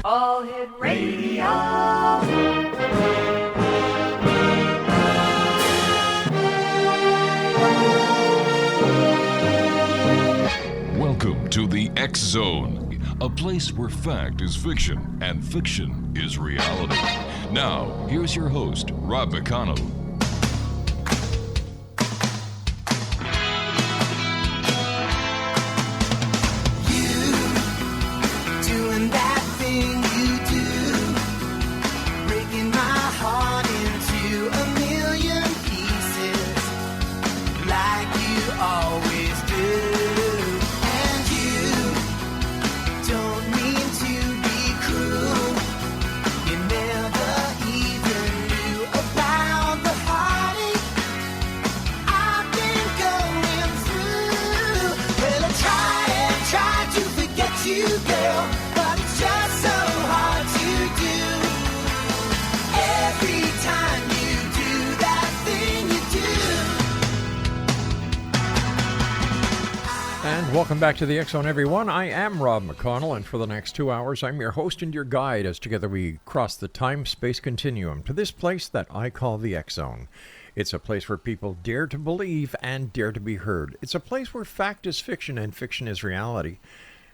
All Hit Radio. Welcome to the X Zone, a place where fact is fiction and fiction is reality. Now, here's your host, Rob McConnell. Welcome back to the X Zone, everyone. I am Rob McConnell, and for the next 2 hours, I'm your host and your guide as together we cross the time-space continuum to this place that I call the X Zone. It's a place where people dare to believe and dare to be heard. It's a place where fact is fiction and fiction is reality.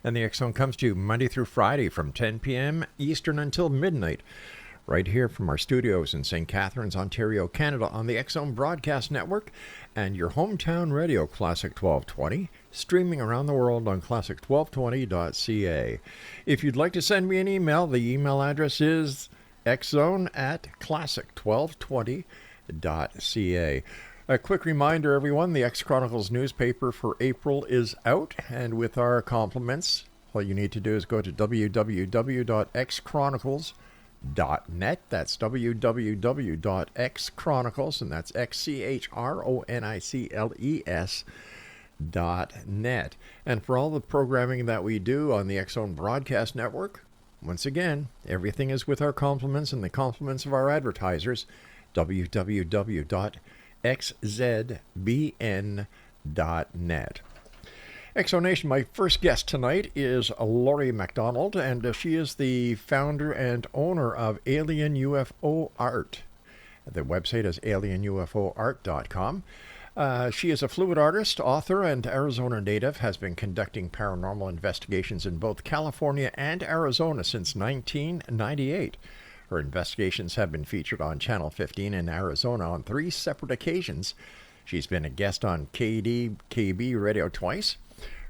And the X Zone comes to you Monday through Friday from 10 p.m. Eastern until midnight, right here from our studios in St. Catharines, Ontario, Canada, on the X Zone Broadcast Network and your hometown radio, Classic 1220, streaming around the world on classic1220.ca. If you'd like to send me an email, the email address is xzone@classic1220.ca. A quick reminder, everyone, the X Chronicles newspaper for April is out, and with our compliments, all you need to do is go to www.xchronicles.net. That's www.xchronicles, and that's xchronicles.net. And for all the programming that we do on the X Zone Broadcast Network, once again, everything is with our compliments and the compliments of our advertisers, www.xzbn.net. Exonation, my first guest tonight is Lori McDonald, and she is the founder and owner of Alien UFO Art. The website is alienUFOart.com. She is a fluid artist, author, and Arizona native, has been conducting paranormal investigations in both California and Arizona since 1998. Her investigations have been featured on Channel 15 in Arizona on 3 separate occasions. She's been a guest on KDKB radio twice.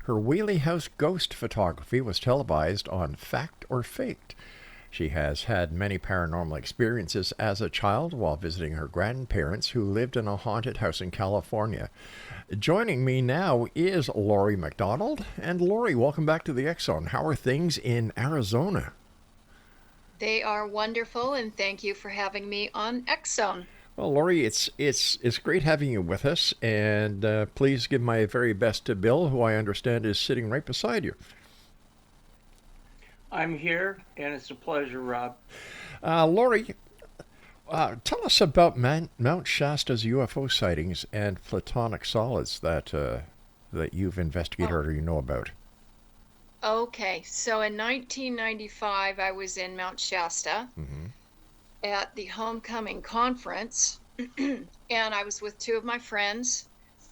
Her Whaley House ghost photography was televised on Fact or Faked. She has had many paranormal experiences as a child while visiting her grandparents who lived in a haunted house in California. Joining me now is Lori McDonald. And Lori, welcome back to the X Zone. How are things in Arizona? They are wonderful, and thank you for having me on X Zone. Well, Lori, it's great having you with us, and please give my very best to Bill, who I understand is sitting right beside you. I'm here, and it's a pleasure, Rob. Lori, tell us about Mount Shasta's UFO sightings and platonic solids that you've investigated or you know about. Okay, so in 1995, I was in Mount Shasta. Mm-hmm. At the homecoming conference, and I was with 2 of my friends,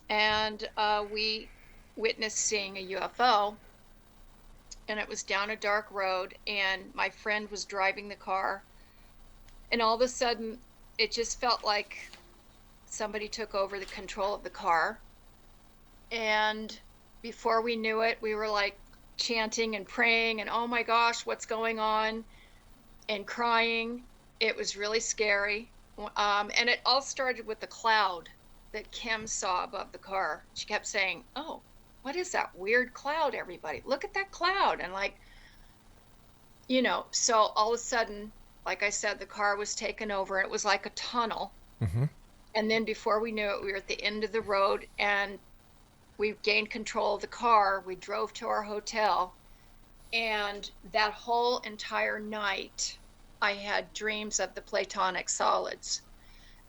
and we witnessed seeing a UFO, and it was down a dark road, and my friend was driving the car, and all of a sudden it just felt like somebody took over the control of the car, and before we knew it, we were like chanting and praying and oh my gosh, what's going on, and crying. It was really scary. And it all started with the cloud that Kim saw above the car. She kept saying, oh, what is that weird cloud, everybody? Look at that cloud. And so all of a sudden, like I said, the car was taken over. It was like a tunnel. Mm-hmm. And then before we knew it, we were at the end of the road and we gained control of the car. We drove to our hotel. And that whole entire night, I had dreams of the platonic solids.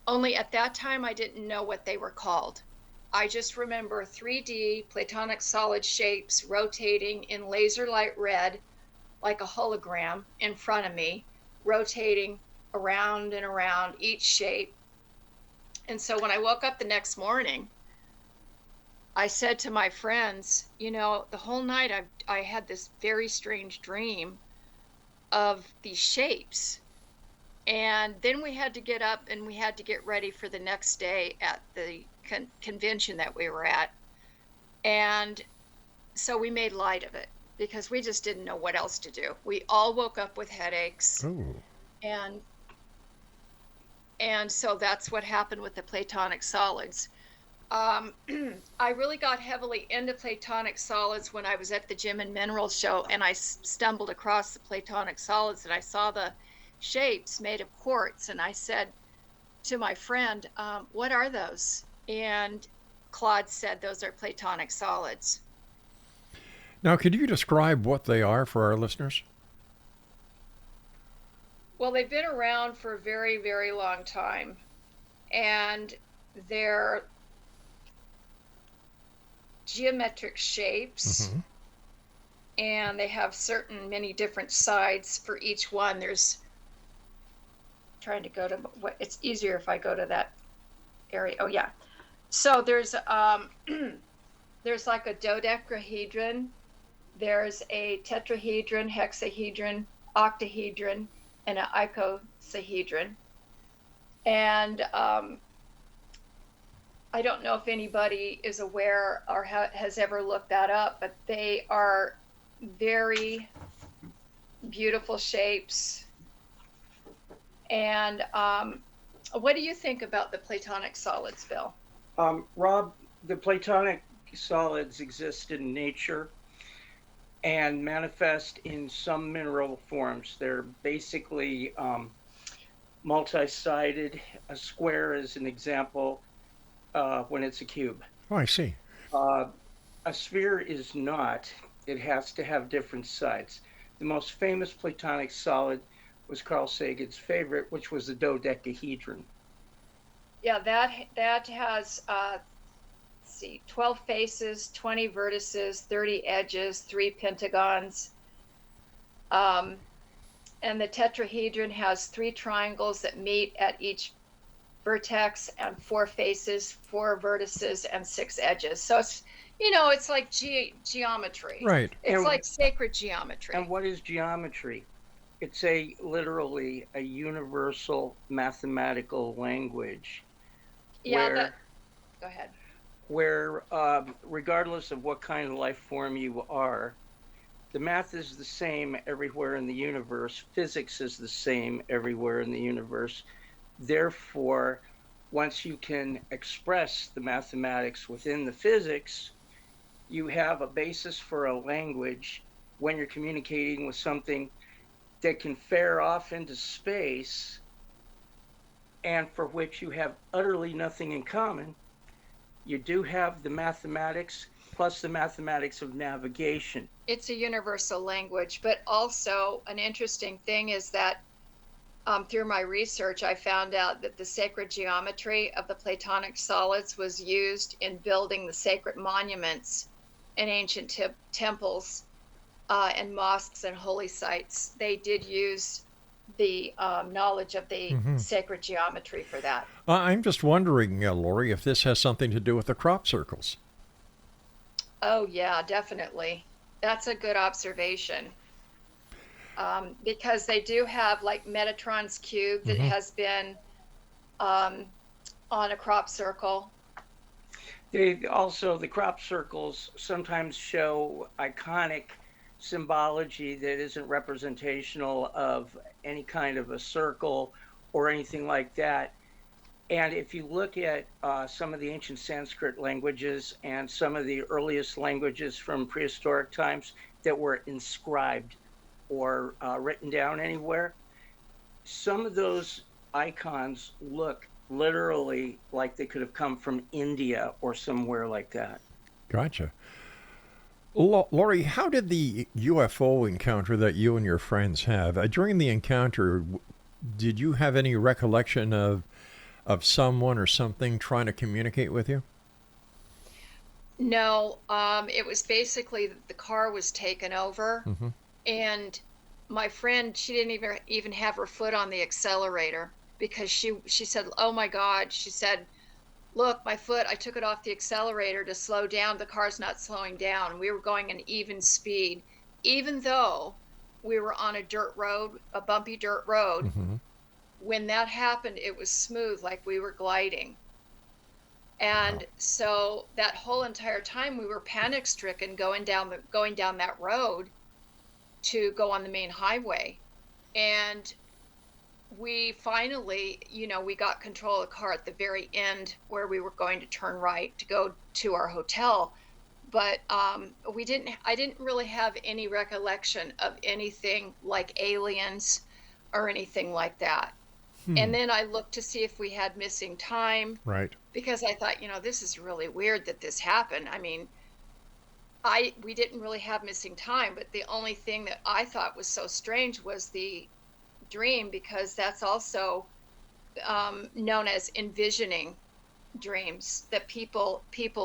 Only at that time, I didn't know what they were called. I just remember 3D platonic solid shapes rotating in laser light red, like a hologram in front of me, rotating around and around each shape. And so when I woke up the next morning, I said to my friends, you know, the whole night I had this very strange dream of these shapes. And then we had to get up and we had to get ready for the next day at the convention that we were at. And so we made light of it because we just didn't know what else to do. We all woke up with headaches. Ooh. And so that's what happened with the platonic solids. I really got heavily into platonic solids when I was at the Gem and Mineral Show, and I stumbled across the platonic solids, and I saw the shapes made of quartz, and I said to my friend, what are those? And Claude said those are platonic solids. Now, could you describe what they are for our listeners? Well, they've been around for a very, very long time, and they're geometric shapes, and they have many different sides for each one. There's trying to go to what it's easier if I go to that area. Oh yeah. So there's there's like a dodecahedron, there's a tetrahedron, hexahedron, octahedron, and an icosahedron. And I don't know if anybody is aware or has ever looked that up, but they are very beautiful shapes. And what do you think about the platonic solids, Bill? Rob, the platonic solids exist in nature and manifest in some mineral forms. They're basically multi-sided. A square is an example when it's a cube. Oh, I see. A sphere is not. It has to have different sides. The most famous platonic solid was Carl Sagan's favorite, which was the dodecahedron. Yeah, that has 12 faces, 20 vertices, 30 edges, 3 pentagons. And the tetrahedron has 3 triangles that meet at each vertex, and 4 faces, 4 vertices, and 6 edges. So it's, it's like geometry. Right. It's like sacred geometry. And what is geometry? It's literally a universal mathematical language. Yeah, go ahead. Where regardless of what kind of life form you are, the math is the same everywhere in the universe. Physics is the same everywhere in the universe. Therefore, once you can express the mathematics within the physics, you have a basis for a language when you're communicating with something that can fare off into space and for which you have utterly nothing in common. You do have the mathematics plus the mathematics of navigation. It's a universal language, but also an interesting thing is that through my research, I found out that the sacred geometry of the platonic solids was used in building the sacred monuments in ancient temples and mosques and holy sites. They did use the knowledge of the sacred geometry for that. I'm just wondering, Lori, if this has something to do with the crop circles. Oh, yeah, definitely. That's a good observation. Because they do have like Metatron's cube that has been on a crop circle. The crop circles sometimes show iconic symbology that isn't representational of any kind of a circle or anything like that. And if you look at some of the ancient Sanskrit languages and some of the earliest languages from prehistoric times that were inscribed or written down anywhere, some of those icons look literally like they could have come from India or somewhere like that. Gotcha. Lori, how did the UFO encounter that you and your friends have, during the encounter, did you have any recollection of someone or something trying to communicate with you? No, it was basically that the car was taken over, Mm-hmm. and my friend, she didn't even have her foot on the accelerator because she said, "Oh my God," she said, "Look, my foot, I took it off the accelerator to slow down. The car's not slowing down." We were going an even speed, even though we were on a dirt road, a bumpy dirt road. Mm-hmm. When that happened, it was smooth, like we were gliding. Wow. And so that whole entire time we were panic stricken going down that road to go on the main highway. And we finally, we got control of the car at the very end where we were going to turn right to go to our hotel. But I didn't really have any recollection of anything like aliens or anything like that. Hmm. And then I looked to see if we had missing time Right. because I thought, this is really weird that this happened. I mean, we didn't really have missing time, but the only thing that I thought was so strange was the dream, because that's also known as envisioning dreams, that people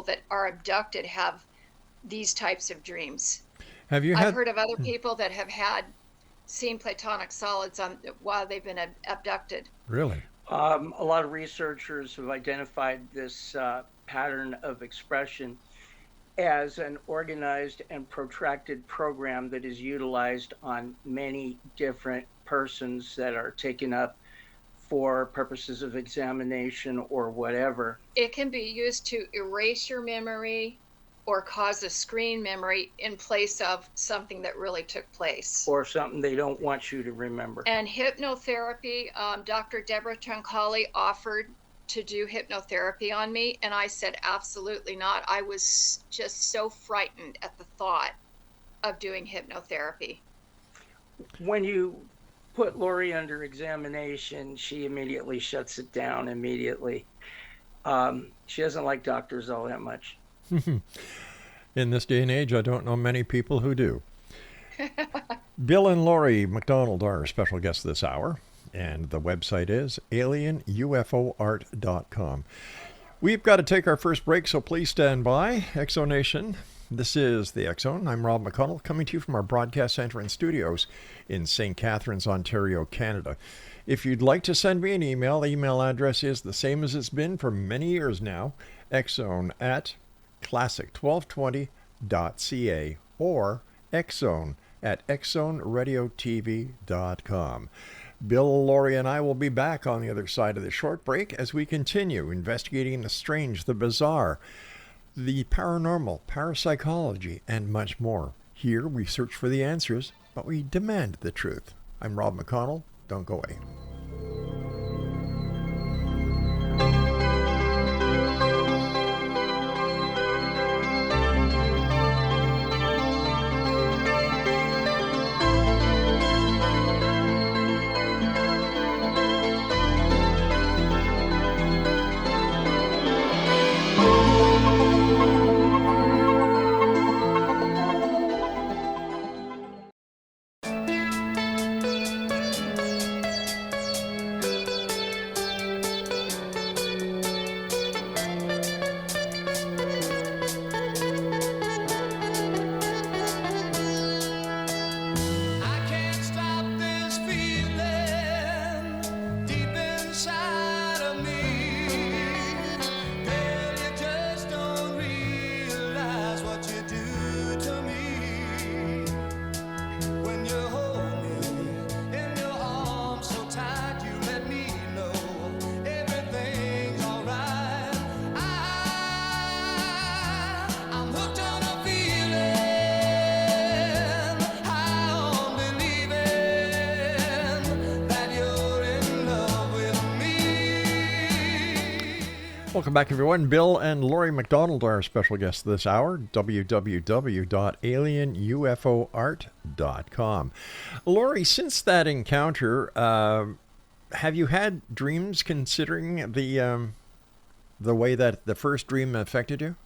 that are abducted have these types of dreams. Have you I've had? heard of other people that have had seen platonic solids while they've been abducted. Really? A lot of researchers have identified this pattern of expression as an organized and protracted program that is utilized on many different persons that are taken up for purposes of examination or whatever. It can be used to erase your memory or cause a screen memory in place of something that really took place. Or something they don't want you to remember. And hypnotherapy, Dr. Deborah Troncalli offered to do hypnotherapy on me, and I said absolutely not. I was just so frightened at the thought of doing hypnotherapy. When you put Lori under examination, she immediately shuts it down immediately. She doesn't like doctors all that much. In this day and age, I don't know many people who do. Bill and Lori McDonald are our special guests this hour, and the website is alienUFOart.com. We've got to take our first break, so please stand by. Exonation, this is the Exxon. I'm Rob McConnell, coming to you from our broadcast center and studios in St. Catharines, Ontario, Canada. If you'd like to send me an email, the email address is the same as it's been for many years now, exxon@classic1220.ca or exxon@exxonradiotv.com. Bill, Lori, and I will be back on the other side of the short break as we continue investigating the strange, the bizarre, the paranormal, parapsychology, and much more. Here we search for the answers, but we demand the truth. I'm Rob McConnell. Don't go away. I can't stop this feeling deep inside of me. Girl, you just don't realize what you do to me. When you hold me in your arms so tight, you let me know everything's alright. I'm hooked on a feeling. Welcome back, everyone. Bill and Lori McDonald are our special guests this hour. www.alienUFOart.com. Lori, since that encounter, have you had dreams considering the way that the first dream affected you?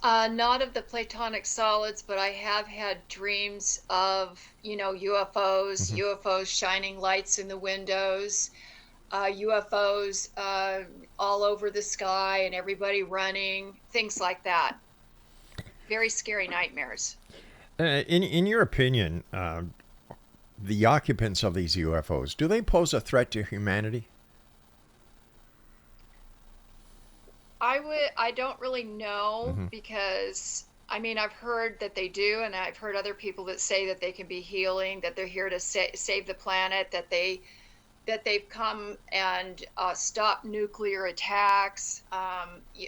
Not of the platonic solids, but I have had dreams of, UFOs, UFOs shining lights in the windows. UFOs all over the sky and everybody running, things like that. Very scary nightmares. In your opinion, the occupants of these UFOs, do they pose a threat to humanity? I don't really know because I mean I've heard that they do, and I've heard other people that say that they can be healing, that they're here to save the planet, that they've come and stopped nuclear attacks.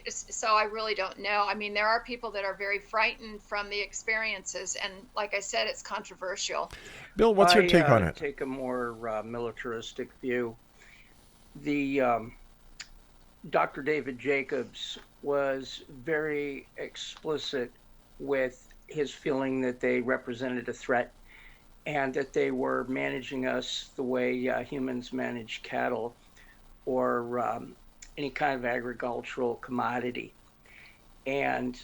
So I really don't know. I mean, there are people that are very frightened from the experiences, and like I said, it's controversial. Bill, what's your take on it? Take a more militaristic view. The Dr. David Jacobs was very explicit with his feeling that they represented a threat and that they were managing us the way humans manage cattle or any kind of agricultural commodity. And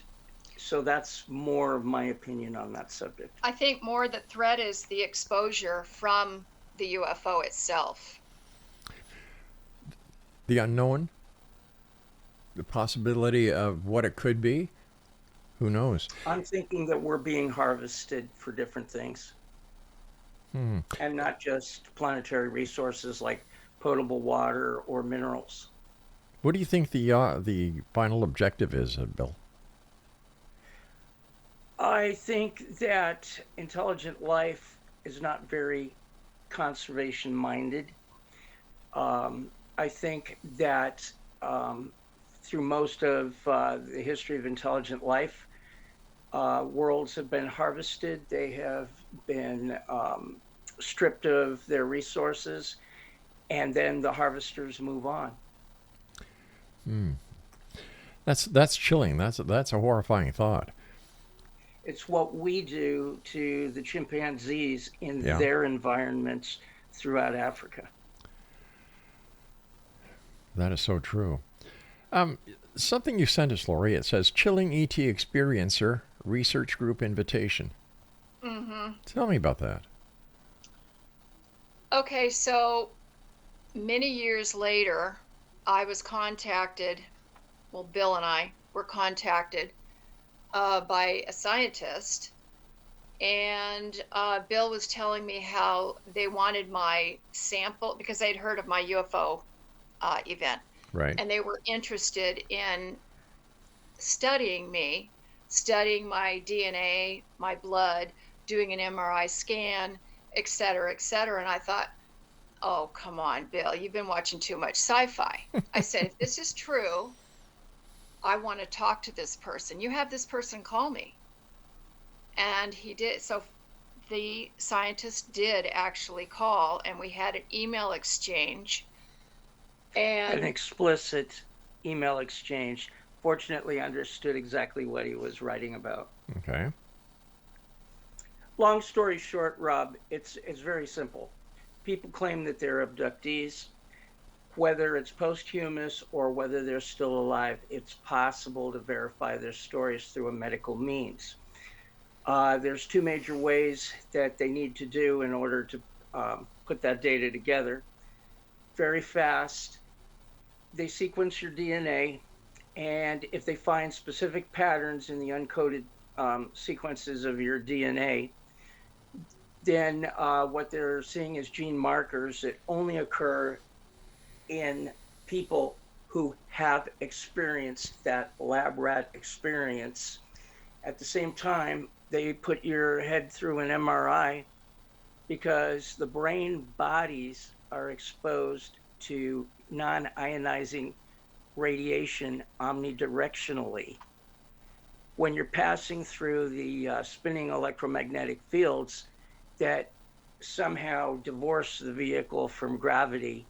so that's more of my opinion on that subject. I think more the threat is the exposure from the UFO itself. The unknown? The possibility of what it could be? Who knows? I'm thinking that we're being harvested for different things. And not just planetary resources like potable water or minerals. What do you think the final objective is, Bill? I think that intelligent life is not very conservation minded. I think that through most of the history of intelligent life, worlds have been harvested. They have been stripped of their resources, and then the harvesters move on. That's chilling. That's a horrifying thought. It's what we do to the chimpanzees in their environments throughout Africa. That is so true. Something you sent us, Lori, it says Chilling ET Experiencer Research Group Invitation. Tell me about that. Okay, so many years later, I was contacted, well, Bill and I were contacted by a scientist, and Bill was telling me how they wanted my sample because they'd heard of my UFO event. Right. And they were interested in studying me, studying my DNA, my blood, doing an MRI scan, et cetera, et cetera. And I thought, oh, come on, Bill, you've been watching too much sci-fi. I said, if this is true, I want to talk to this person. You have this person call me. And he did. So the scientist did actually call, and we had an email exchange. And an explicit email exchange. Fortunately, understood exactly what he was writing about. Okay. Long story short, Rob, it's very simple. People claim that they're abductees. Whether it's posthumous or whether they're still alive, it's possible to verify their stories through a medical means. There's two major ways that they need to do in order to put that data together. Very fast, they sequence your DNA, and if they find specific patterns in the uncoded sequences of your DNA, then what they're seeing is gene markers that only occur in people who have experienced that lab rat experience. At the same time, they put your head through an MRI because the brain bodies are exposed to non-ionizing radiation omnidirectionally. When you're passing through the spinning electromagnetic fields that somehow divorce the vehicle from gravity,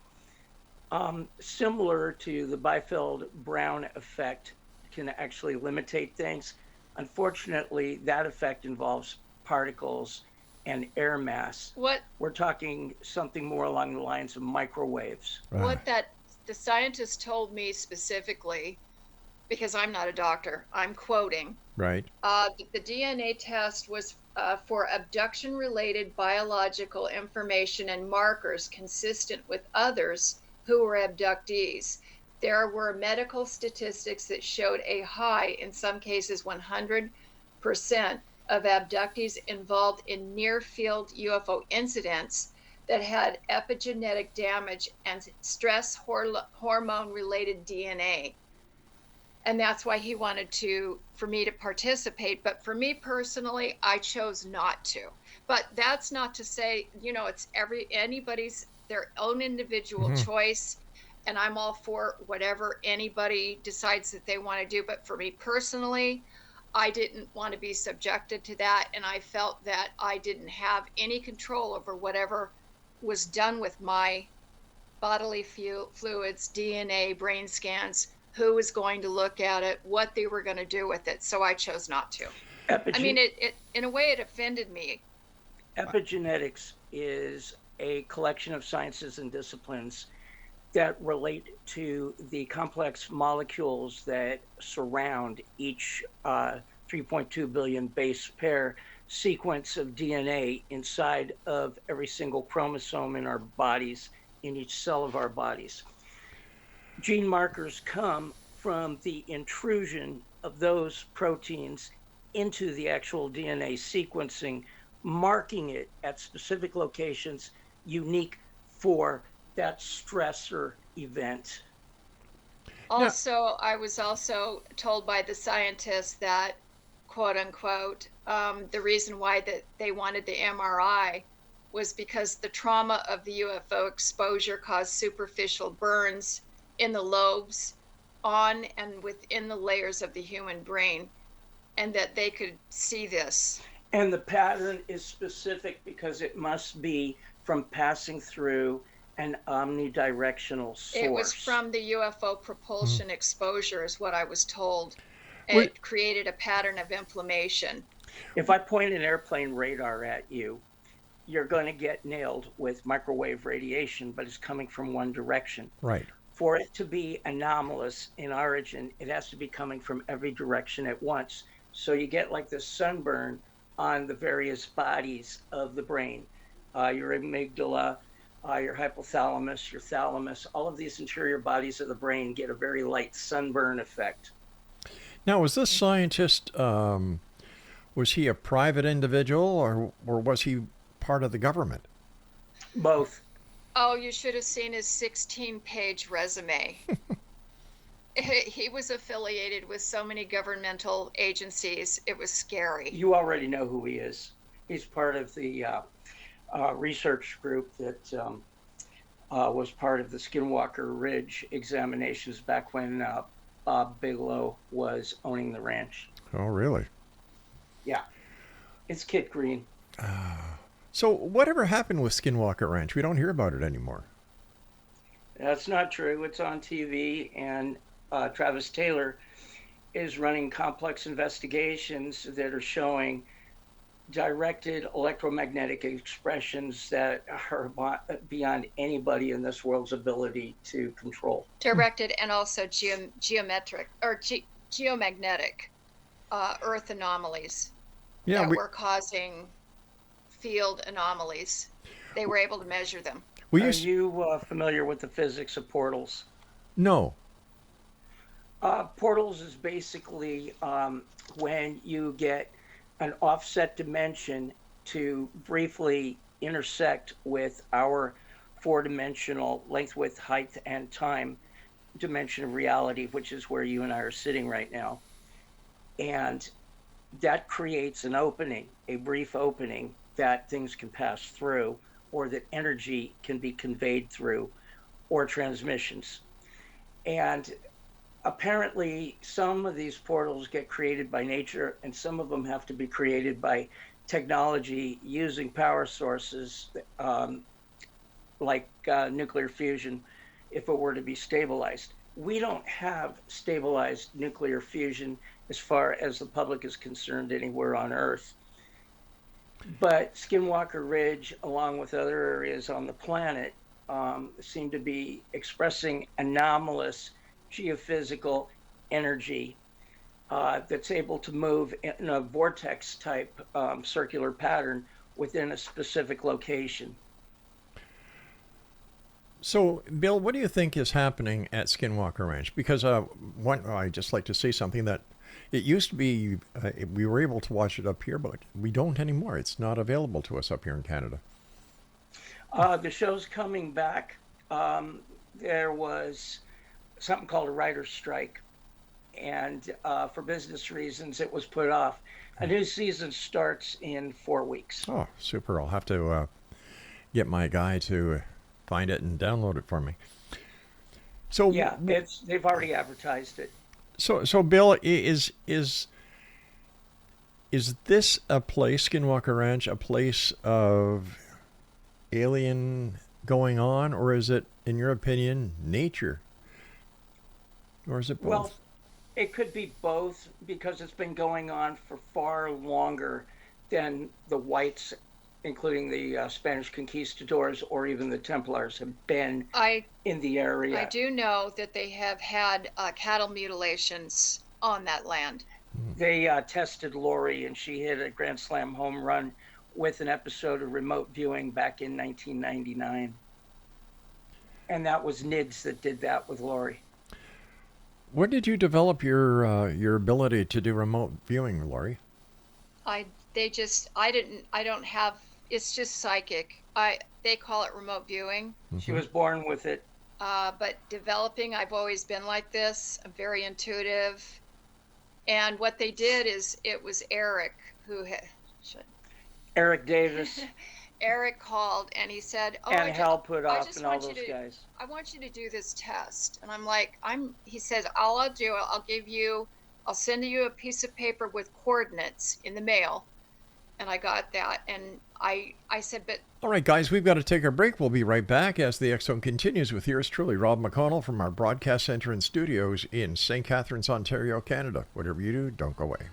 similar to the Biefeld-Brown effect, can actually limitate things. Unfortunately, that effect involves particles and air mass. We're talking something more along the lines of microwaves. What that the scientist told me specifically, because I'm not a doctor, I'm quoting. Right. The DNA test was for abduction-related biological information and markers consistent with others who were abductees. There were medical statistics that showed a high, in some cases 100%, of abductees involved in near-field UFO incidents that had epigenetic damage and stress hormone-related DNA. And that's why he wanted for me to participate. But for me personally, I chose not to. But that's not to say, it's anybody's their own individual choice. And I'm all for whatever anybody decides that they want to do. But for me personally, I didn't want to be subjected to that. And I felt that I didn't have any control over whatever was done with my bodily fluids, DNA, brain scans, who was going to look at it, what they were going to do with it. So I chose not to. I mean, it in a way, it offended me. Epigenetics is a collection of sciences and disciplines that relate to the complex molecules that surround each 3.2 billion base pair sequence of DNA inside of every single chromosome in our bodies, in each cell of our bodies. Gene markers come from the intrusion of those proteins into the actual DNA sequencing, marking it at specific locations unique for that stressor event. Also, I was also told by the scientists that, quote unquote, the reason why that they wanted the MRI was because the trauma of the UFO exposure caused superficial burns in the lobes on and within the layers of the human brain, and that they could see this. And the pattern is specific because it must be from passing through an omnidirectional source. It was from the UFO propulsion exposure is what I was told. It created a pattern of inflammation. If I point an airplane radar at you, you're going to get nailed with microwave radiation, but it's coming from one direction. Right. For it to be anomalous in origin, it has to be coming from every direction at once. So you get like this sunburn on the various bodies of the brain, your amygdala, your hypothalamus, your thalamus, all of these interior bodies of the brain get a very light sunburn effect. Now, was this scientist, was he a private individual or was he part of the government? Both. Oh, you should have seen his 16-page resume. He was affiliated with so many governmental agencies. It was scary. You already know who he is. He's part of the research group that was part of the Skinwalker Ridge examinations back when Bob Bigelow was owning the ranch. Oh, really? Yeah. It's Kit Green. So whatever happened with Skinwalker Ranch? We don't hear about it anymore. That's not true. It's on TV, and Travis Taylor is running complex investigations that are showing directed electromagnetic expressions that are beyond anybody in this world's ability to control. Directed and also geomagnetic Earth anomalies that were causing field anomalies. They were able to measure them. Are you familiar with the physics of portals? No. Portals is basically when you get an offset dimension to briefly intersect with our four-dimensional length, width, height, and time dimension of reality, which is where you and I are sitting right now. And that creates an opening, a brief opening that things can pass through, or that energy can be conveyed through, or transmissions. And apparently some of these portals get created by nature, and some of them have to be created by technology using power sources like nuclear fusion, if it were to be stabilized. We don't have stabilized nuclear fusion as far as the public is concerned anywhere on Earth. But Skinwalker Ridge, along with other areas on the planet, seem to be expressing anomalous geophysical energy that's able to move in a vortex type circular pattern within a specific location. So, Bill, what do you think is happening at Skinwalker Ranch? Because I just like to say something that it used to be we were able to watch it up here, but we don't anymore. It's not available to us up here in Canada. The show's coming back. There was something called a writer's strike, and for business reasons, it was put off. A new season starts in 4 weeks. Oh, super. I'll have to get my guy to find it and download it for me. So Yeah, they've already advertised it. So Bill, is this a place, Skinwalker Ranch, a place of alien going on, or is it, in your opinion, nature? Or is it both? Well, it could be both because it's been going on for far longer than the whites, including the Spanish conquistadors or even the Templars, have been in the area. I do know that they have had cattle mutilations on that land. They tested Lori, and she hit a Grand Slam home run with an episode of remote viewing back in 1999. And that was NIDS that did that with Lori. When did you develop your ability to do remote viewing, Lori? It's just psychic. They call it remote viewing. She was born with it. But developing, I've always been like this. I'm very intuitive. And what they did is, it was Eric Eric Davis. Eric called and he said, and Hal put off and all those guys. I want you to do this test. And I'm like, he says, I'll send you a piece of paper with coordinates in the mail. And I got that. And I said, but... All right, guys, we've got to take our break. We'll be right back as the X Zone continues with yours truly, Rob McConnell, from our broadcast center and studios in St. Catharines, Ontario, Canada. Whatever you do, don't go away.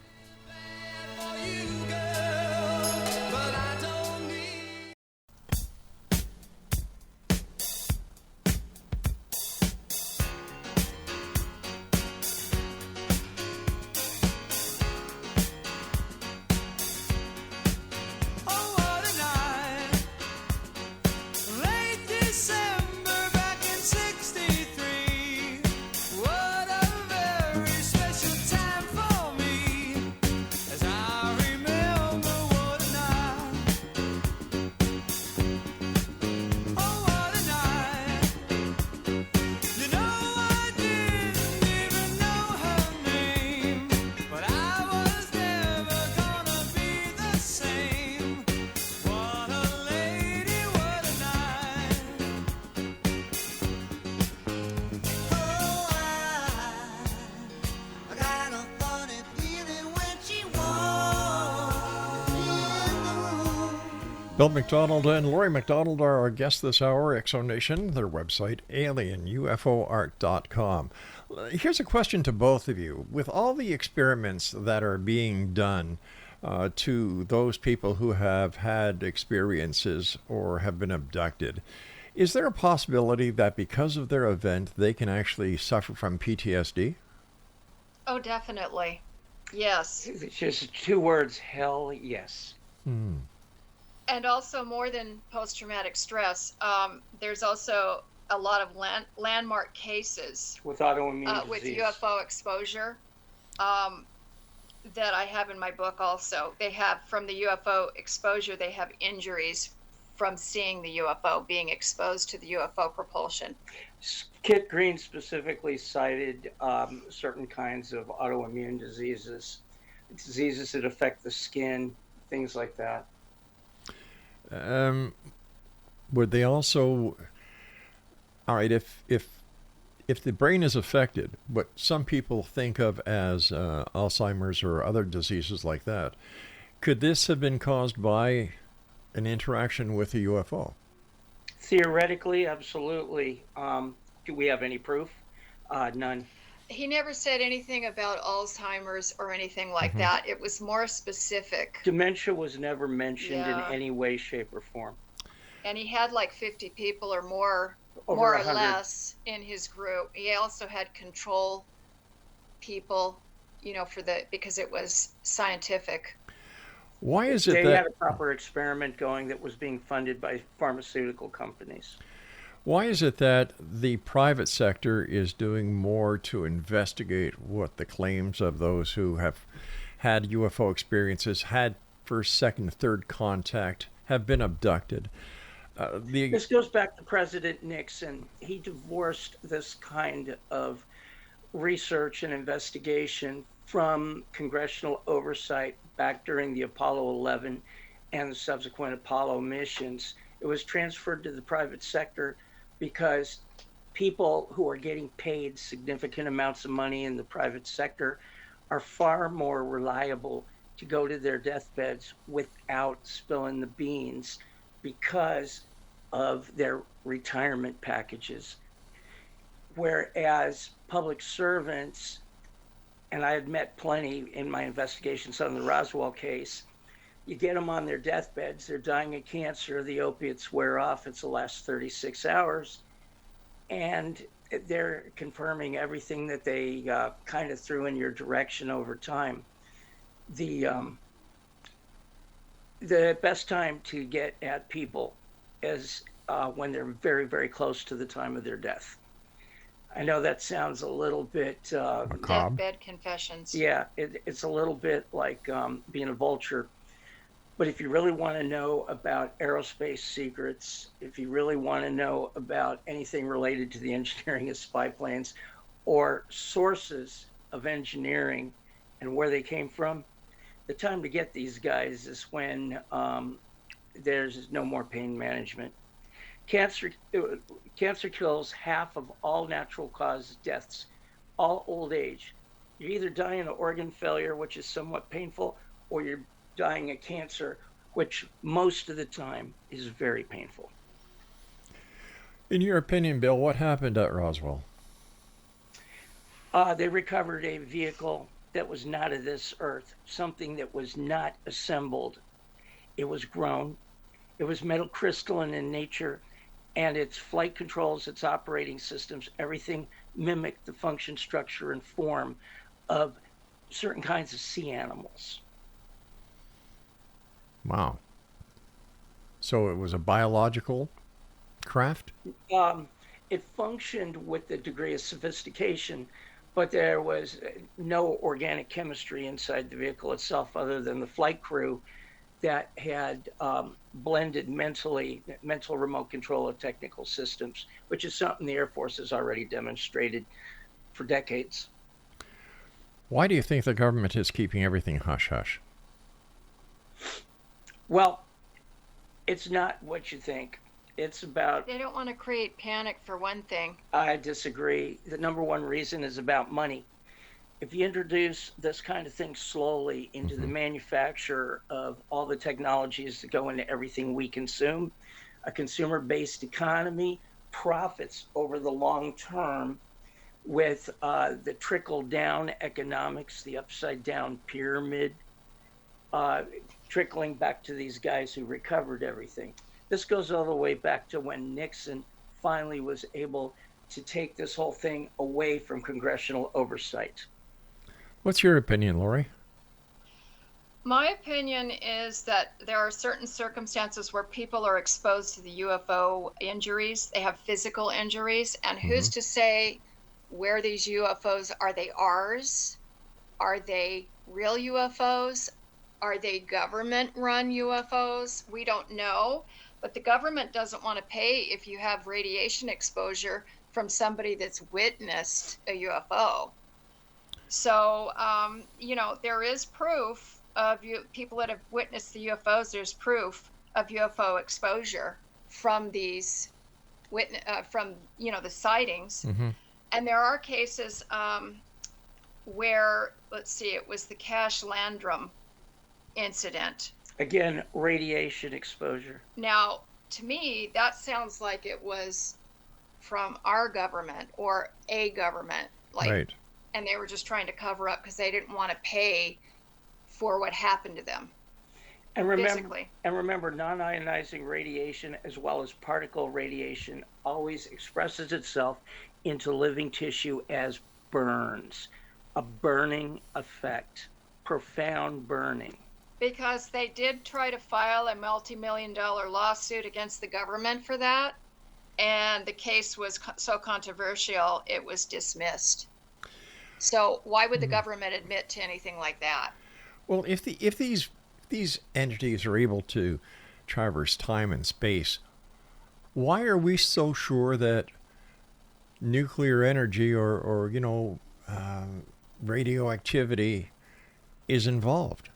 Bill McDonald and Lori McDonald are our guests this hour. Exonation, their website, alienUFOart.com. Here's a question to both of you. With all the experiments that are being done to those people who have had experiences or have been abducted, is there a possibility that because of their event, they can actually suffer from PTSD? Oh, definitely. Yes. It's just 2 words, hell yes. And also, more than post-traumatic stress, there's also a lot of landmark cases with autoimmune with disease. UFO exposure that I have in my book also. They have, from the UFO exposure, they have injuries from seeing the UFO, being exposed to the UFO propulsion. Kit Green specifically cited certain kinds of autoimmune diseases that affect the skin, things like that. Would they also, all right, if the brain is affected, what some people think of as Alzheimer's or other diseases like that, could this have been caused by an interaction with a UFO? Theoretically, absolutely. Do we have any proof? None. He never said anything about Alzheimer's or anything like that. It was more specific. Dementia was never mentioned in any way, shape, or form. And he had like 50 people or more, Over more or 100. less, in his group. He also had control people, because it was scientific. Why is it they that had a proper experiment going that was being funded by pharmaceutical companies? Why is it that the private sector is doing more to investigate what the claims of those who have had UFO experiences, had first, second, third contact, have been abducted? This goes back to President Nixon. He divorced this kind of research and investigation from congressional oversight back during the Apollo 11 and the subsequent Apollo missions. It was transferred to the private sector because people who are getting paid significant amounts of money in the private sector are far more reliable to go to their deathbeds without spilling the beans because of their retirement packages. Whereas public servants, and I had met plenty in my investigations on the Roswell case, you get them on their deathbeds, they're dying of cancer, the opiates wear off, it's the last 36 hours, and they're confirming everything that they kind of threw in your direction over time. The best time to get at people is when they're very, very close to the time of their death. I know that sounds a little bit Deathbed confessions. yeah, it's a little bit like being a vulture. But if you really want to know about aerospace secrets, if you really want to know about anything related to the engineering of spy planes or sources of engineering and where they came from, the time to get these guys is when there's no more pain management. Cancer kills half of all natural cause deaths, all old age. You're either dying of organ failure, which is somewhat painful, or you're dying of cancer, which most of the time is very painful. In your opinion, Bill, what happened at Roswell? They recovered a vehicle that was not of this earth, something that was not assembled. It was grown. It was metal crystalline in nature, and its flight controls, its operating systems, everything mimicked the function, structure, and form of certain kinds of sea animals. Wow. So it was a biological craft? It functioned with a degree of sophistication, but there was no organic chemistry inside the vehicle itself other than the flight crew that had blended mental remote control of technical systems, which is something the Air Force has already demonstrated for decades. Why do you think the government is keeping everything hush-hush? Well, it's not what you think. It's about... They don't want to create panic, for one thing. I disagree. The number one reason is about money. If you introduce this kind of thing slowly into the manufacture of all the technologies that go into everything we consume, a consumer-based economy profits over the long term with the trickle-down economics, the upside-down pyramid, trickling back to these guys who recovered everything. This goes all the way back to when Nixon finally was able to take this whole thing away from congressional oversight. What's your opinion, Lori? My opinion is that there are certain circumstances where people are exposed to the UFO injuries. They have physical injuries, and who's to say where these UFOs are? They ours? Are they real UFOs? Are they government-run UFOs? We don't know, but the government doesn't want to pay if you have radiation exposure from somebody that's witnessed a UFO. So, there is proof of people that have witnessed the UFOs. There's proof of UFO exposure from these the sightings. And there are cases where, let's see, it was the Cash Landrum incident. Again, radiation exposure. Now, to me, that sounds like it was from our government or a government. Right. And they were just trying to cover up because they didn't want to pay for what happened to them. And remember, non-ionizing radiation as well as particle radiation always expresses itself into living tissue as burns, a burning effect, profound burning. Because they did try to file a multi-million-dollar lawsuit against the government for that, and the case was so controversial, it was dismissed. So why would the government admit to anything like that? Well, if these entities are able to traverse time and space, why are we so sure that nuclear energy or radioactivity is involved?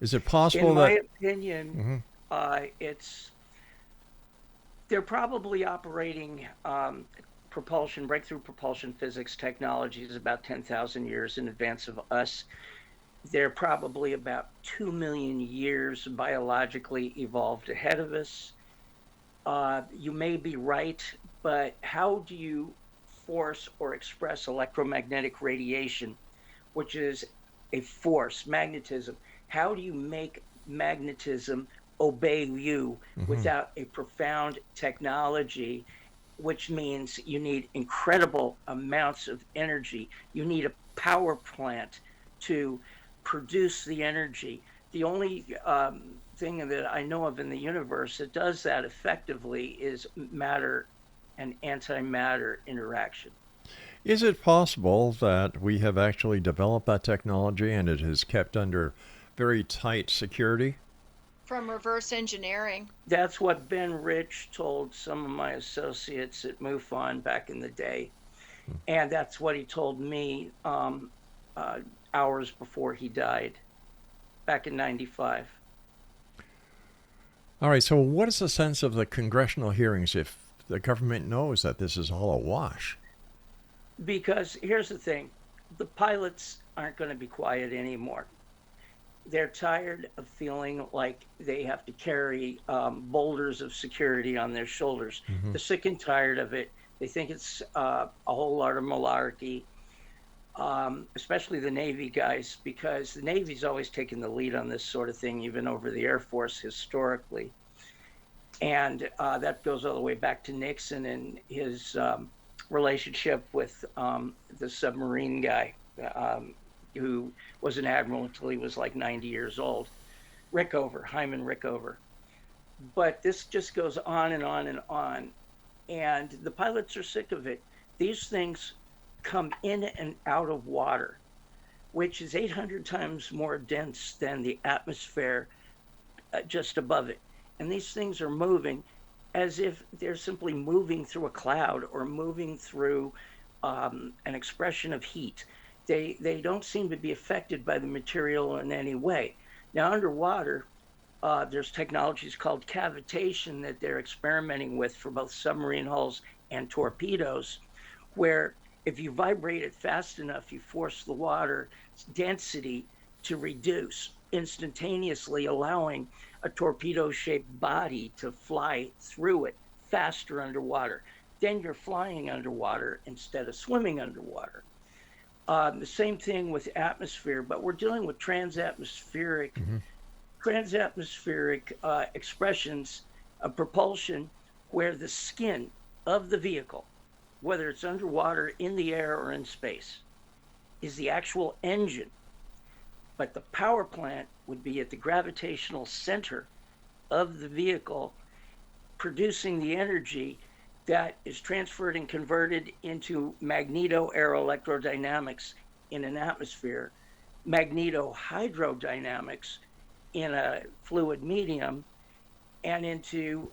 Is it possible In that? my opinion, they're probably operating breakthrough propulsion physics technologies about 10,000 years in advance of us. They're probably about 2 million years biologically evolved ahead of us. You may be right, but how do you force or express electromagnetic radiation, which is a force, magnetism? How do you make magnetism obey you without a profound technology, which means you need incredible amounts of energy? You need a power plant to produce the energy. The only thing that I know of in the universe that does that effectively is matter and antimatter interaction. Is it possible that we have actually developed that technology and it is kept under very tight security? From reverse engineering. That's what Ben Rich told some of my associates at MUFON back in the day. And that's what he told me hours before he died back in 95. All right, so what is the sense of the congressional hearings if the government knows that this is all a wash? Because here's the thing, the pilots aren't going to be quiet anymore. They're tired of feeling like they have to carry boulders of security on their shoulders. They're sick and tired of it. They think it's a whole lot of malarkey, especially the Navy guys, because the Navy's always taken the lead on this sort of thing, even over the Air Force historically. And that goes all the way back to Nixon and his relationship with the submarine guy, who was an admiral until he was like 90 years old, Hyman Rickover. But this just goes on and on and on. And the pilots are sick of it. These things come in and out of water, which is 800 times more dense than the atmosphere just above it. And these things are moving as if they're simply moving through a cloud or moving through an expression of heat. They don't seem to be affected by the material in any way. Now, underwater, there's technologies called cavitation that they're experimenting with for both submarine hulls and torpedoes, where if you vibrate it fast enough, you force the water density to reduce instantaneously, allowing a torpedo-shaped body to fly through it faster underwater. Then you're flying underwater instead of swimming underwater. The same thing with atmosphere, but we're dealing with transatmospheric expressions of propulsion where the skin of the vehicle, whether it's underwater, in the air, or in space, is the actual engine. But the power plant would be at the gravitational center of the vehicle, producing the energy that is transferred and converted into magneto-aeroelectrodynamics in an atmosphere, magneto-hydrodynamics in a fluid medium, and into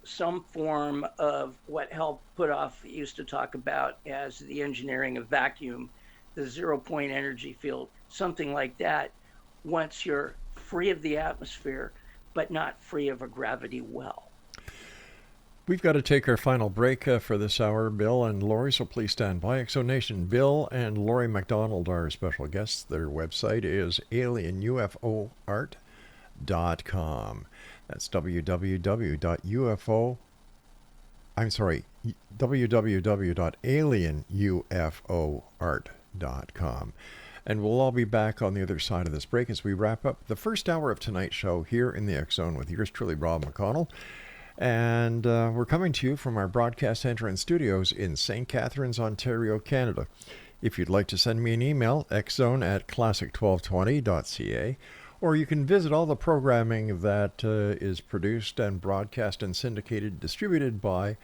some form of what Help-Puthoff used to talk about as the engineering of vacuum, the zero-point energy field, something like that, once you're free of the atmosphere, but not free of a gravity well. We've got to take our final break for this hour, Bill and Lori, so please stand by. Exonation, Bill and Lori McDonald are our special guests. Their website is alienUFOart.com. That's www.alienUFOart.com. And we'll all be back on the other side of this break as we wrap up the first hour of tonight's show here in the X Zone with yours truly, Rob McConnell. And we're coming to you from our broadcast center and studios in St. Catharines, Ontario, Canada. If you'd like to send me an email, xzone@classic1220.ca, or you can visit all the programming that is produced and broadcast and syndicated, distributed by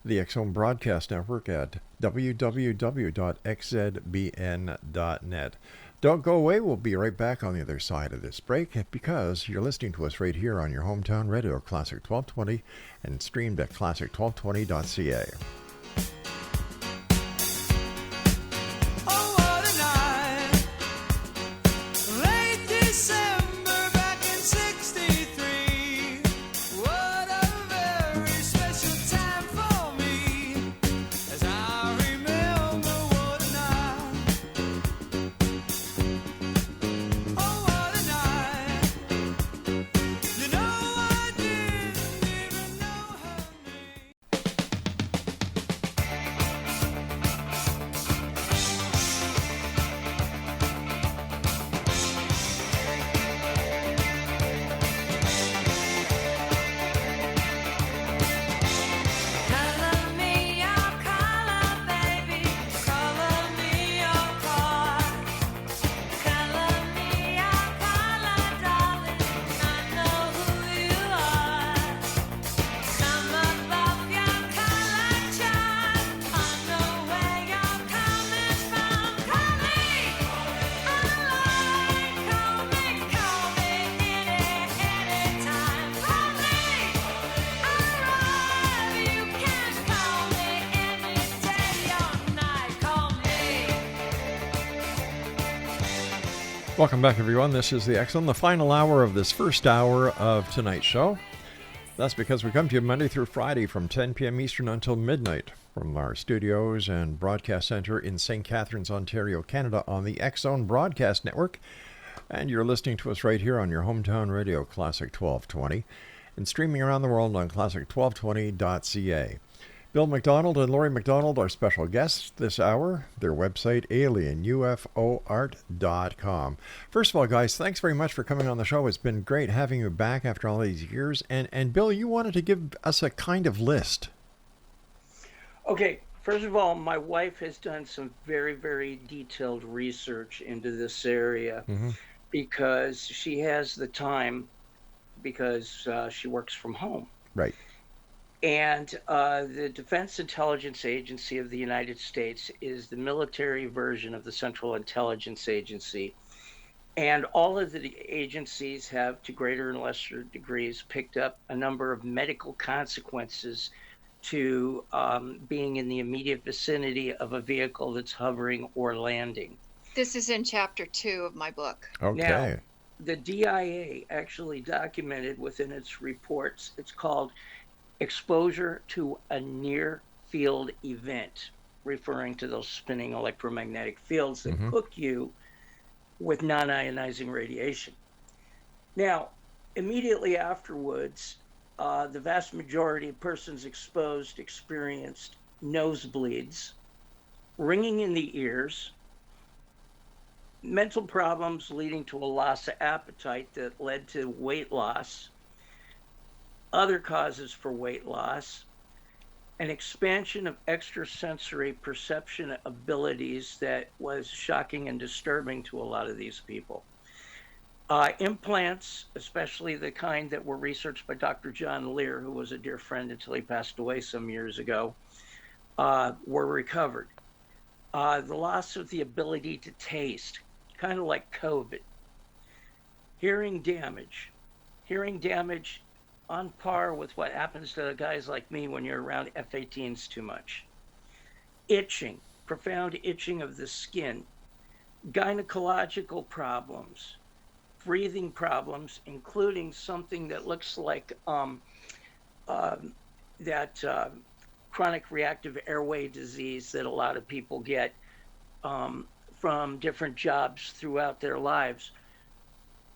the X Zone Broadcast Network at www.xzbn.net. Don't go away. We'll be right back on the other side of this break because you're listening to us right here on your hometown radio, Classic 1220, and streamed at classic1220.ca. Oh, what a night. Late December back in '63. What a very special time for me. As I remember, what a night. Oh, what a night. You know, I didn't even know her name. Color me your color, baby. Color me your car. Color me your color, darling. I know who you are. Come above your color chart. I know where you're coming from. Call me, alright. Call me anytime. Call me, alright. You can call me any day or night. Call me. Welcome back, everyone. This is the X Zone, the final hour of this first hour of tonight's show. That's because we come to you Monday through Friday from 10 p.m. Eastern until midnight from our studios and broadcast center in St. Catharines, Ontario, Canada on the X Zone Broadcast Network. And you're listening to us right here on your hometown radio, Classic 1220, and streaming around the world on classic1220.ca. Bill McDonald and Lori McDonald are special guests this hour. Their website, alienUFOart.com. First of all, guys, thanks very much for coming on the show. It's been great having you back after all these years. And Bill, you wanted to give us a kind of list. Okay, first of all, my wife has done some very, very detailed research into this area because she has the time because she works from home. Right. And the Defense Intelligence Agency of the United States is the military version of the Central Intelligence Agency. And all of the agencies have, to greater and lesser degrees, picked up a number of medical consequences to being in the immediate vicinity of a vehicle that's hovering or landing. This is in chapter 2 of my book. Okay. Now, the DIA actually documented within its reports, it's called exposure to a near field event, referring to those spinning electromagnetic fields that cook you with non-ionizing radiation. Now, immediately afterwards, the vast majority of persons exposed experienced nosebleeds, ringing in the ears, mental problems leading to a loss of appetite that led to weight loss, other causes for weight loss, an expansion of extrasensory perception abilities that was shocking and disturbing to a lot of these people. Implants, especially the kind that were researched by Dr. John Lear, who was a dear friend until he passed away some years ago, were recovered. The loss of the ability to taste, kind of like COVID. Hearing damage on par with what happens to guys like me when you're around F-18s too much. Itching, profound itching of the skin, gynecological problems, breathing problems, including something that looks like chronic reactive airway disease that a lot of people get from different jobs throughout their lives.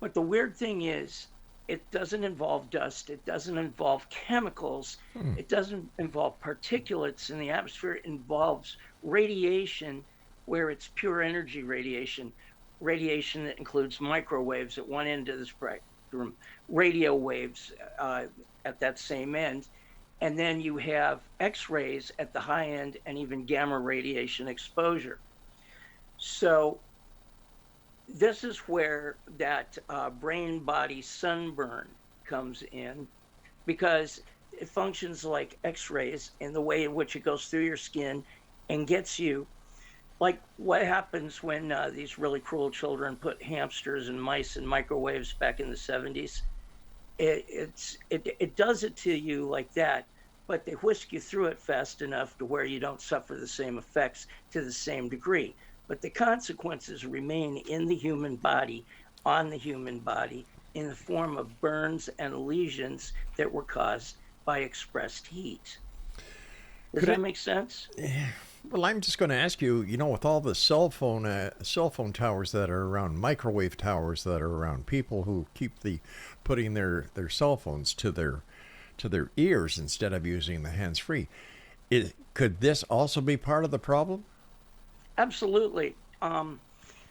But the weird thing is, it doesn't involve dust. It doesn't involve chemicals. It doesn't involve particulates in the atmosphere. It involves radiation where it's pure energy radiation, radiation that includes microwaves at one end of the spectrum, radio waves at that same end. And then you have X-rays at the high end and even gamma radiation exposure. So this is where that brain body sunburn comes in, because it functions like X-rays in the way in which it goes through your skin and gets you. Like what happens when these really cruel children put hamsters and mice in microwaves back in the 70s. It does it to you like that, but they whisk you through it fast enough to where you don't suffer the same effects to the same degree. But the consequences remain in the human body, on the human body, in the form of burns and lesions that were caused by expressed heat. Does that make sense? Well, I'm just going to ask you, with all the cell phone towers that are around, microwave towers that are around, people who keep putting their cell phones to their ears instead of using the hands-free, could this also be part of the problem? Absolutely.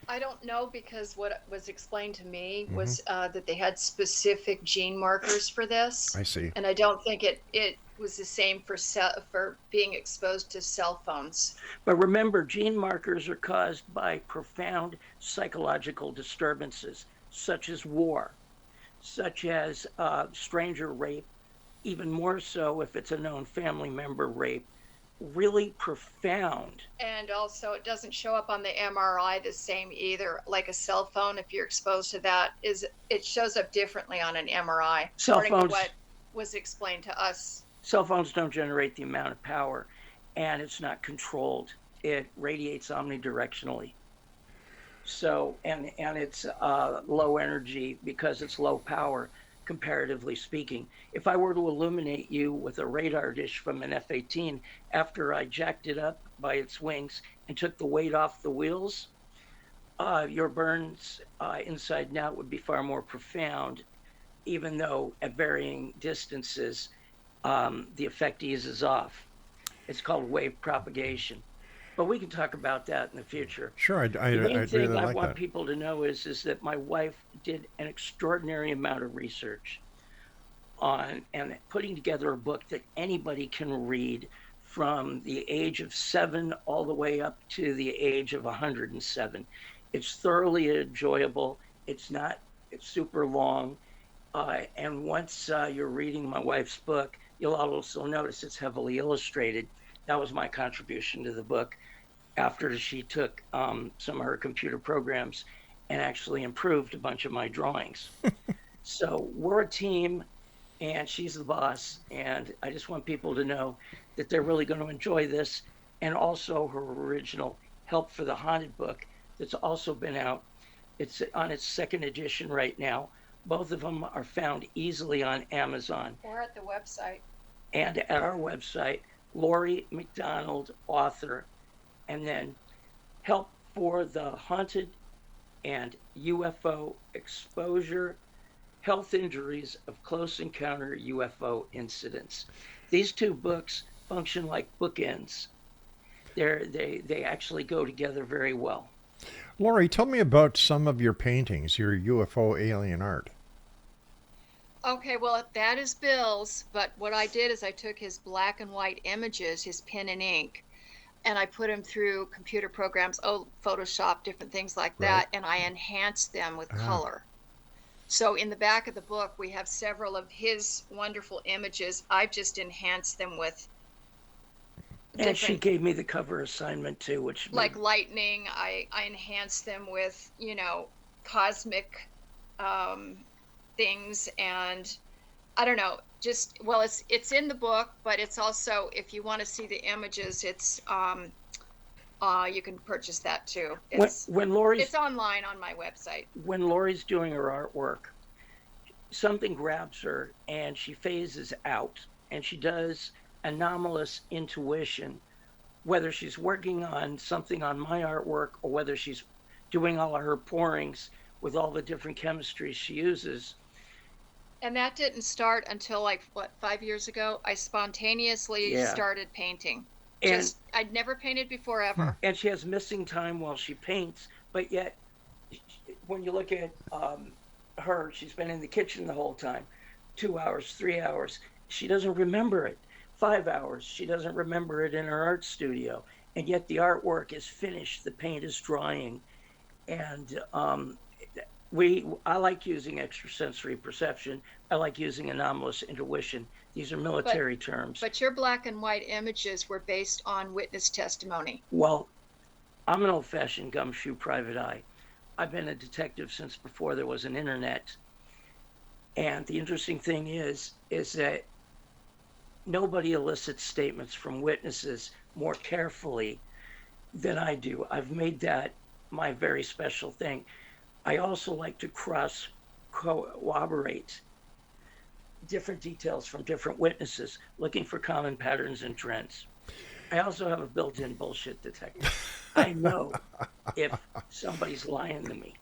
I don't know, because what was explained to me was that they had specific gene markers for this. I see. And I don't think it was the same for being exposed to cell phones. But remember, gene markers are caused by profound psychological disturbances, such as war, such as stranger rape, even more so if it's a known family member rape. Really profound. And also, it doesn't show up on the MRI the same either. Like a cell phone, if you're exposed to that, it shows up differently on an MRI. Cell according phones, to what was explained to us. Cell phones don't generate the amount of power, and it's not controlled. It radiates omnidirectionally. So, and it's low energy because it's low power, comparatively speaking. If I were to illuminate you with a radar dish from an F-18 after I jacked it up by its wings and took the weight off the wheels, your burns inside and out would be far more profound, even though at varying distances, the effect eases off. It's called wave propagation. But we can talk about that in the future. Sure, I'd The main really thing I like want that. people to know is that my wife did an extraordinary amount of research on and putting together a book that anybody can read from the age of 7 all the way up to the age of 107. It's thoroughly enjoyable. It's super long. And once you're reading my wife's book, you'll also notice it's heavily illustrated. That was my contribution to the book after she took some of her computer programs and actually improved a bunch of my drawings. So we're a team, and she's the boss. And I just want people to know that they're really going to enjoy this, and also her original Help for the Haunted book that's also been out. It's on its second edition right now. Both of them are found easily on Amazon Or at the website. and at our website, Lori McDonald, author, and then Help for the Haunted and UFO Exposure, Health Injuries of Close Encounter UFO Incidents. These two books function like bookends. They actually go together very well. Lori, tell me about some of your paintings, your UFO alien art. Okay, well, that is Bill's, but what I did is I took his black and white images, his pen and ink, and I put them through computer programs, Photoshop, different things like that, and I enhanced them with color. So in the back of the book, we have several of his wonderful images. I've just enhanced them with And she gave me the cover assignment too, which like lightning. I enhanced them with, cosmic things, and I don't know, just, well, it's in the book, but it's also, if you want to see the images, it's you can purchase that too. It's online on my website. When Lori's doing her artwork, something grabs her and she phases out, and she does anomalous intuition, whether she's working on something on my artwork or whether she's doing all of her pourings with all the different chemistries she uses. And that didn't start until 5 years ago. I spontaneously started painting. I'd never painted before ever. And she has missing time while she paints, but yet when you look at her, she's been in the kitchen the whole time, 2 hours, 3 hours. She doesn't remember it. 5 hours, she doesn't remember it in her art studio. And yet the artwork is finished, the paint is drying. And I like using extrasensory perception. I like using anomalous intuition. These are military terms. But your black and white images were based on witness testimony. Well, I'm an old-fashioned gumshoe private eye. I've been a detective since before there was an internet. And the interesting thing is that nobody elicits statements from witnesses more carefully than I do. I've made that my very special thing. I also like to corroborate different details from different witnesses, looking for common patterns and trends. I also have a built-in bullshit detector. I know if somebody's lying to me.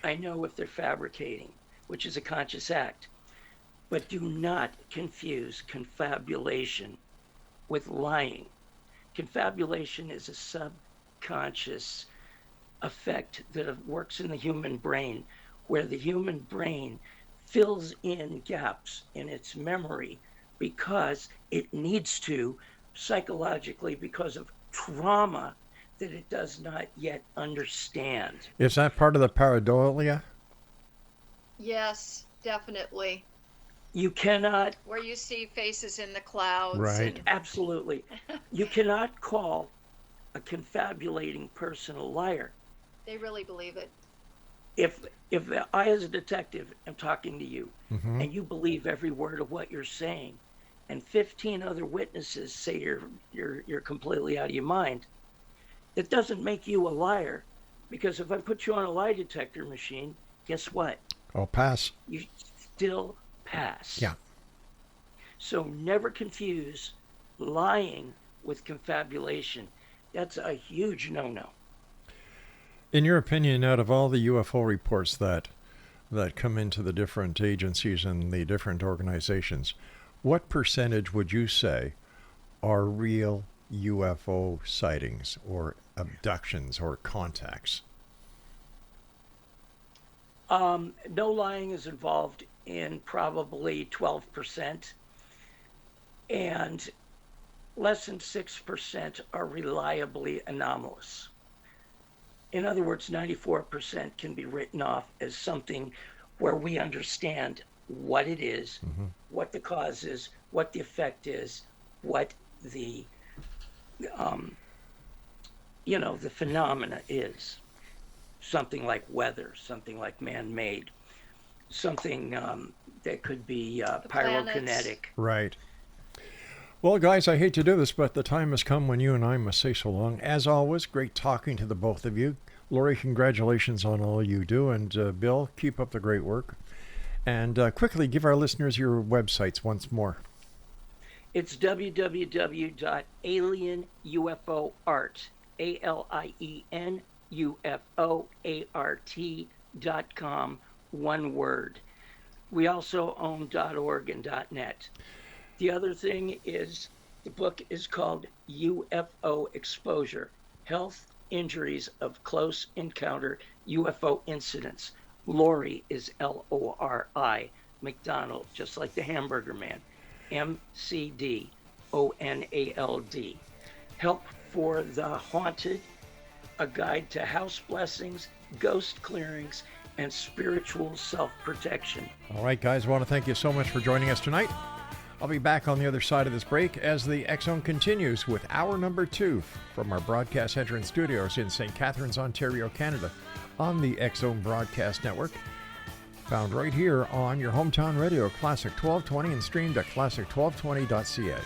I know if they're fabricating, which is a conscious act. But do not confuse confabulation with lying. Confabulation is a subconscious effect that works in the human brain, where the human brain fills in gaps in its memory because it needs to, psychologically, because of trauma that it does not yet understand. Is that part of the pareidolia? Yes, definitely. You cannot, Where you see faces in the clouds. Right. absolutely, you cannot call a confabulating person a liar. They really believe it. If I, as a detective, am talking to you Mm-hmm. and you believe every word of what you're saying, and 15 other witnesses say you're completely out of your mind, that doesn't make you a liar. Because if I put you on a lie detector machine, guess what? Oh, pass. You still pass. Yeah. So never confuse lying with confabulation. That's a huge no-no. In your opinion, out of all the UFO reports that come into the different agencies and the different organizations, what percentage would you say are real UFO sightings or abductions or contacts? No lying is involved in probably 12%, and less than 6% are reliably anomalous. In other words, 94% can be written off as something where we understand what it is, what the cause is, what the effect is, what the the phenomena is. Something like weather, something like man-made, something that could be pyrokinetic. Right. Well, guys, I hate to do this, but the time has come when you and I must say so long. As always, great talking to the both of you. Lori, congratulations on all you do. And Bill, keep up the great work. And quickly give our listeners your websites once more. It's www.alienufoart, ALIENUFOART.com, one word. We also own .org and .net. The other thing is the book is called UFO Exposure, Health Injuries of Close Encounter UFO Incidents. Lori is Lori, McDonald, just like the Hamburger Man, McDonald. Help for the Haunted, a guide to house blessings, ghost clearings, and spiritual self-protection. All right, guys, I want to thank you so much for joining us tonight. I'll be back on the other side of this break as the X-Zone continues with hour number 2 from our broadcast center and studios in St. Catharines, Ontario, Canada, on the X-Zone Broadcast Network, found right here on your hometown radio, Classic 1220, and streamed at classic1220.ca.